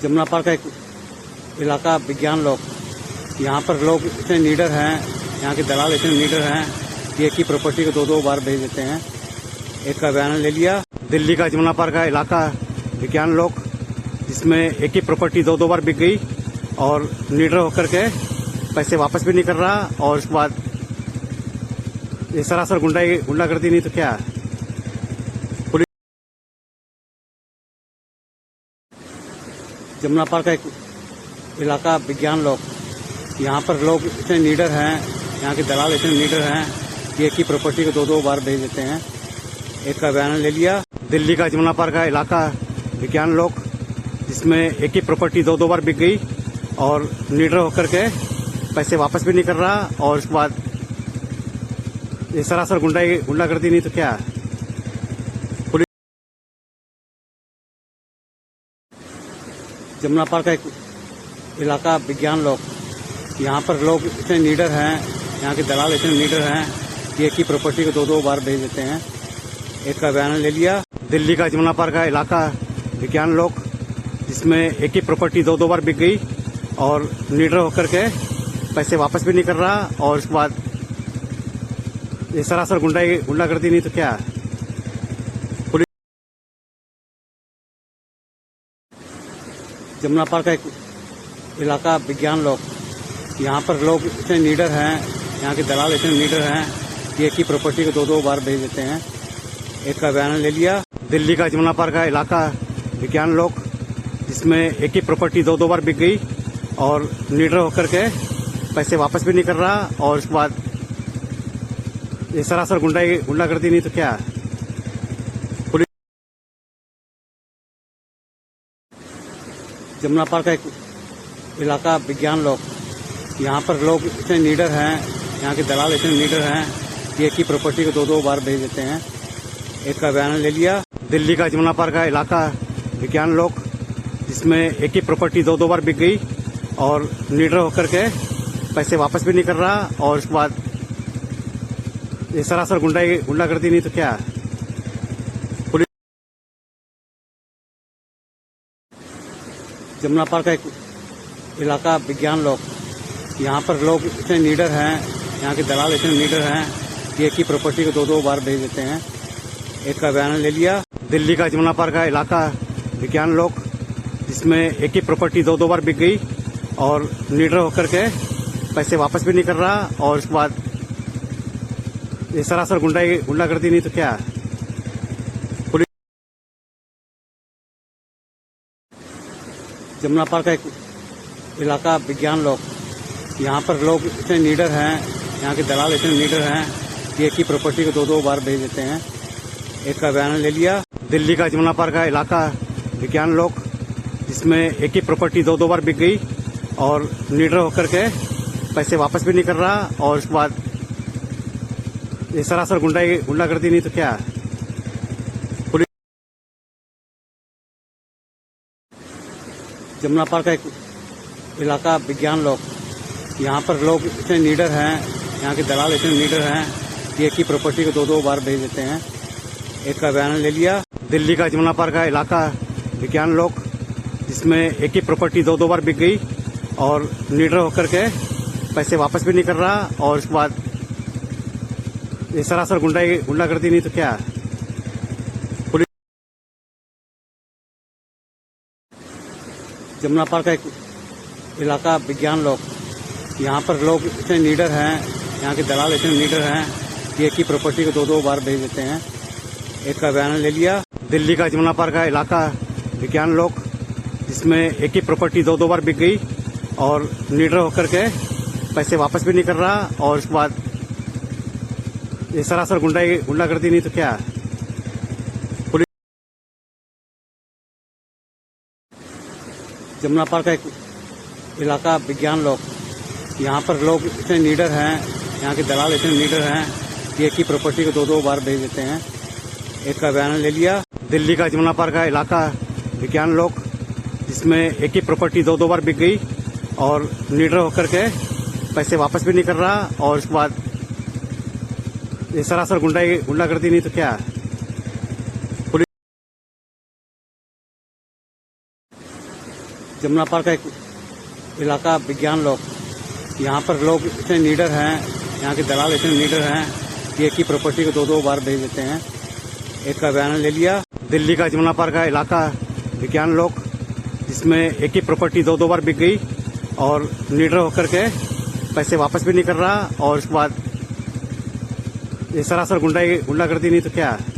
जमुना पार का एक इलाका विज्ञान लोक, यहाँ पर लोग इतने नीडर हैं, यहाँ के दलाल इतने नीडर हैं कि एक ही प्रॉपर्टी को दो दो बार भेज देते हैं। एक का बयान ले लिया। दिल्ली का जमुना पार का इलाका विज्ञान लोक, जिसमें एक ही प्रॉपर्टी दो दो बार बिक गई और नीडर होकर के पैसे वापस भी नहीं कर रहा, और उसके बाद ये सरासर गुंडागर्दी नहीं तो क्या। पुलिस जमुना पार का एक इलाका विज्ञान लोक, यहाँ पर लोग इतने नीडर हैं, यहाँ के दलाल इतने नीडर हैं कि एक ही प्रॉपर्टी को दो दो बार भेज देते हैं। एक का बयान ले लिया। दिल्ली का जमुना पार का इलाका विज्ञान लोक, जिसमें एक ही प्रॉपर्टी दो दो बार बिक गई और नीडर होकर के पैसे वापस भी नहीं कर रहा, और उसके बाद ये सरासर गुंडागर्दी नहीं तो क्या। पुलिस जमुना पार का एक इलाका विज्ञान लोक, यहाँ पर लोग इतने नीडर हैं, यहाँ के दलाल इतने नीडर हैं कि एक ही प्रॉपर्टी को दो दो बार भेज देते हैं। एक का बयान ले लिया। दिल्ली का जमुना पार का इलाका विज्ञान लोक, जिसमें एक ही प्रॉपर्टी दो दो बार बिक गई और नीडर होकर के पैसे वापस भी नहीं कर रहा, और उसके बाद ये सरासर गुंडागर्दी नहीं तो क्या। पुलिस जमुना पार का एक इलाका विज्ञान लोक, यहाँ पर लोग इतने नीडर हैं, यहाँ के दलाल इतने नीडर हैं कि एक ही प्रॉपर्टी को दो दो बार भेज देते हैं। एक का बयान ले लिया। दिल्ली का जमुना पार का इलाका विज्ञान लोक, जिसमें एक ही प्रॉपर्टी दो दो बार बिक गई और नीडर होकर के पैसे वापस भी नहीं कर रहा, और उसके बाद ये सरासर गुंडागर्दी नहीं तो क्या। पुलिस जमुना पार का एक इलाका विज्ञान लोक, यहाँ पर लोग इतने नीडर हैं, यहाँ के दलाल इतने नीडर हैं कि एक ही प्रॉपर्टी को दो दो बार भेज देते हैं। एक का बयान ले लिया। दिल्ली का जमुना पार का इलाका विज्ञान लोक, जिसमें एक ही प्रॉपर्टी दो दो बार बिक गई और नीडर होकर के पैसे वापस भी नहीं कर रहा, और उसके बाद ये सरासर गुंडागर्दी नहीं तो क्या। पुलिस जमुना पार का एक इलाका विज्ञान लोक, यहाँ पर लोग इतने नीडर हैं, यहाँ के दलाल इतने नीडर हैं कि एक ही प्रॉपर्टी को दो दो बार भेज देते हैं। एक का बयान ले लिया। दिल्ली का जमुना पार का इलाका विज्ञान लोक, जिसमें एक ही प्रॉपर्टी दो दो बार बिक गई और नीडर होकर के पैसे वापस भी नहीं कर रहा, और उसके बाद ये सरासर गुंडागर्दी नहीं तो क्या। पुलिस जमुना पार का एक इलाका विज्ञान लोक, यहाँ पर लोग इतने नीडर हैं, यहाँ के दलाल इतने नीडर हैं कि एक ही प्रॉपर्टी को दो दो बार भेज देते हैं। एक का बयान ले लिया। दिल्ली का जमुना पार का इलाका विज्ञान लोक, जिसमें एक ही प्रॉपर्टी दो दो बार बिक गई और नीडर होकर के पैसे वापस भी नहीं कर रहा, और उसके बाद ये सरासर गुंडागर्दी नहीं तो क्या। पुलिस जमुना पार का एक इलाका विज्ञान लोक, यहाँ पर लोग इतने नीडर हैं, यहाँ के दलाल इतने नीडर हैं कि एक ही प्रॉपर्टी को दो दो बार भेज देते हैं। एक का बयान ले लिया। दिल्ली का जमुना पार का इलाका विज्ञान लोक, जिसमें एक ही प्रॉपर्टी दो दो बार बिक गई और नीडर होकर के पैसे वापस भी नहीं कर रहा, और उसके बाद ये सरासर गुंडागर्दी नहीं तो क्या। पुलिस जमुना पार का एक इलाका विज्ञान लोक, यहाँ पर लोग इतने नीडर हैं, यहाँ के दलाल इतने नीडर हैं कि एक ही प्रॉपर्टी को दो दो बार भेज देते हैं। एक का बयान ले लिया। दिल्ली का जमुना पार का इलाका विज्ञान लोक, जिसमें एक ही प्रॉपर्टी दो दो बार बिक गई और नीडर होकर के पैसे वापस भी नहीं कर रहा, और उसके बाद ये सरासर गुंडागर्दी नहीं तो क्या। पुलिस जमुना पार का एक इलाका विज्ञान लोक, यहाँ पर लोग इतने नीडर हैं, यहाँ के दलाल इतने नीडर हैं कि एक ही प्रॉपर्टी को दो दो बार भेज देते हैं। एक का बयान ले लिया। दिल्ली का जमुना पार का इलाका विज्ञान लोक, जिसमें एक ही प्रॉपर्टी दो दो बार बिक गई और नीडर होकर के पैसे वापस भी नहीं कर रहा, और उसके बाद ये सरासर गुंडागर्दी नहीं तो क्या। पुलिस जमुना पार्क का एक इलाका विज्ञान लोक, यहाँ पर लोग इतने नीडर हैं, यहाँ के दलाल इतने नीडर हैं कि एक ही प्रॉपर्टी को दो बार बेच देते हैं। एक का बयान ले लिया। दिल्ली का जमुना पार्क का इलाका विज्ञान लोक, जिसमें एक ही प्रॉपर्टी दो बार बिक गई और नीडर होकर के पैसे वापस भी नहीं कर रहा, और उसके बाद ये सरासर गुंडागर्दी नहीं तो क्या है।